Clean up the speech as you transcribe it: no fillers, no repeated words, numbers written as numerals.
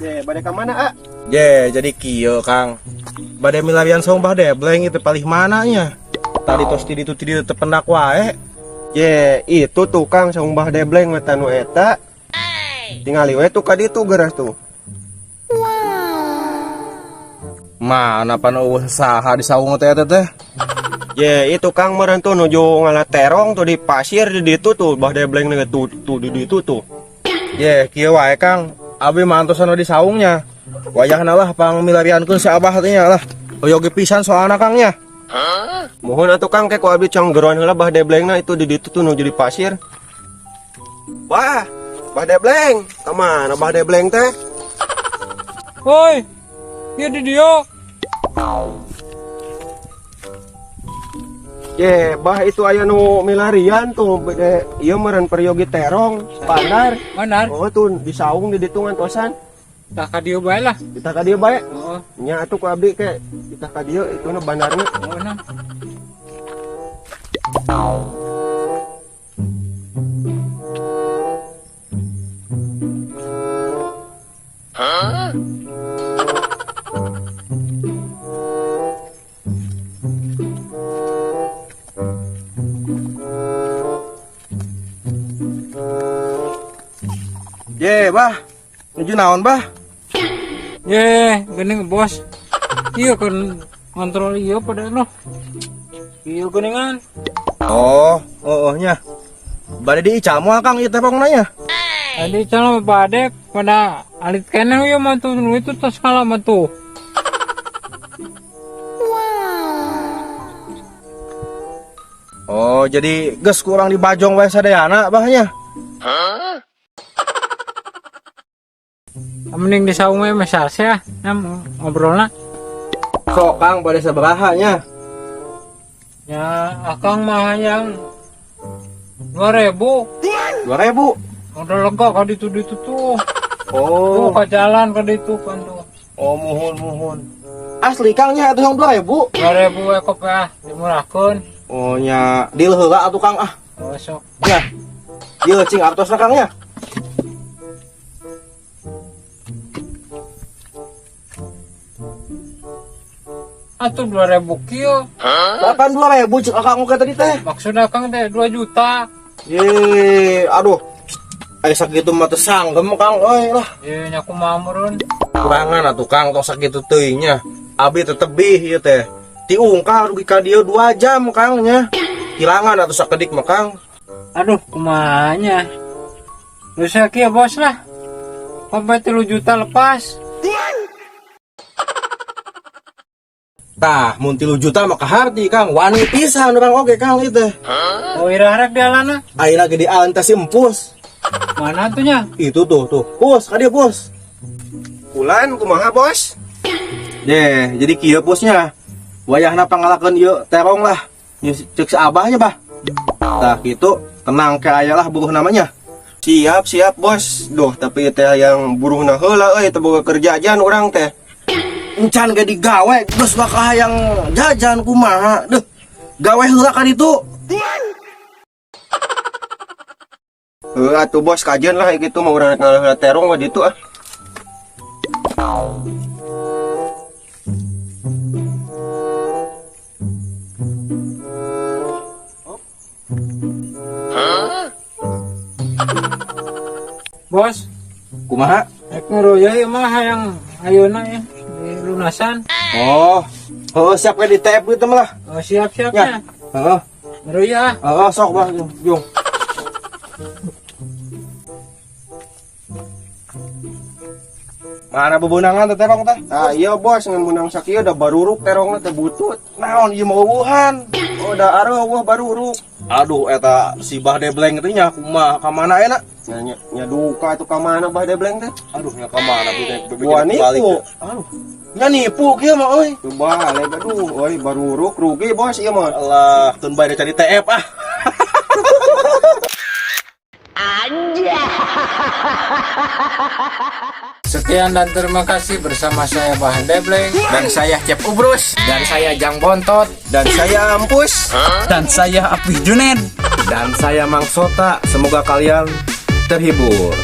Ye, bade ka mana, ah? Jadi kieu Kang. Bade milarian saung bah debleng itu palih mananya. Tadi tos di ditu tependak wae. Ye, itu tukang saung bah debleng mata nu eta. Tingali we tuh ka ditu geras tuh. Mana pan eueuh saha di saung teh teh? Ye, itu Kang meureun tuh nuju ngalaterong tuh di pasir di ditu tuh bah debleng na tuh di ditu tuh. Kieu wae Kang. Abi mantosan di saungnya. Wayahna lah pang milariankeun si Abah teh nya lah. Oyoge pisan soalna Kang nya. Mohon atuh Kang kek ku abi cong geron heula bah deblengna itu di ditu tuh nuju di pasir. Wah, bah debleng. Ka mana bah debleng teh? Woi, ieu di dieu. Ye, bah itu aya nu milarian tuh bede ieu meureun peryogi terong, bandar. Benar. Oh tuh di saung di ditu ngantosan. Tak ka dieu bae lah. Kita ka dieu bae. Heeh. Nya atuh ku abdi ke kita ka dieu itu na bandarna. Oh, nah. Bah. Nuju naon bah? Ye, geuning bos. Ieu kan kontrol ieu pada noh. Ieu geuningan. Nya. Bade diicamu Kang ieu teh pokona nya. Adi calon badek pada alit keneh ieu mah tuh nu itu tos kala mah tuh. Jadi geus kurang dibajong wae sadayana bahnya. Mending di saung we mesar ya, ngobrolna. Sok Kang bade sabaraha nya? Ya, akang mah yang 2000. 2000. Udah lega ka ditu tuh. Tuh Oh. ka jalan ka ditu kan tuh. Muhun. Asli Kang nya atuh yang 2000. 2000 we kop ya, dimurahkeun. Nya deal heula atuh Kang ah. Oh, sok. Nya. Ieu cing artosna Kang nya. Atuh 2000 kieu. Kapan 2000 cek Akang oke tadi teh? Maksud akang teh 2 juta. Aduh. Aya sakitu mah teu sanggem Kang euy lah. Ye nya kumaha meureun. Kurangan atuh Kang tos sakitu teuing nya. Abi teu tebih ieu teh. Tiungkal rugi ka dieu 2 jam Kang nya. Hilangan atuh sakedik mah Kang. Aduh, kumaha nya. Dosa kieu bos lah. Sampai 3 juta lepas. Tah, mun 3 juta mah kaharti Kang. Wani pisan urang oge Kang ieu teh. Oh, ira-harap di alana. Ayeuna ge di alan teh si Empus. Mana tuh nya? Itu tuh. Pus, ka dieu Pus. Ulan kumaha bos? Jadi kieu Pusnya. Wayahna pangalakeun ieu terong lah. Cek si Abahnya bah. Tah kitu, tenang ke aya lah buruh namanya. Siap bos. Duh, tapi teh yang buruhna heula euy teu boga kerjaan urang teh. Encan ge digawe, geus bakal hayang jajan kumaha. Duh, gawe heula ka ditu. Atuh bos kajian lah gitu mau urang ngalah terong mah ditu ah. Bos, Kumaha? rek ngeroya ieu mah hayang ayeuna ya di lunasan. Siap ke di TF gitu mah lah. Oh, siap-siap Ya. nya. Heeh. Ngeroya. Sok bah, Jung. Mana bebunangan teh terong teh? Ah iya bos ngan munang sakieu da baruruk terongna teh butut. Naon ieu mah eueuhan? Oh da areueuh baruruk. Aduh eta si Bah Debleng teh nya kumaha ka mana ena? Nya duka tuh ka mana bah debleng teh? Aduh nya ka mana Gua nipu. Aduh. Nya nipu kieu mah euy. Tuh balik aduh euy baruruk rugi bos ieu mah. Allah, tun bae cari TF ah. Anjay. Sekian dan terima kasih bersama saya Bah Debleng. Dan saya Cep Ubrus. Dan saya Jang Bontot. Dan saya Ampus. Dan saya Apih Juned. Dan saya Mang Sota. Semoga kalian terhibur.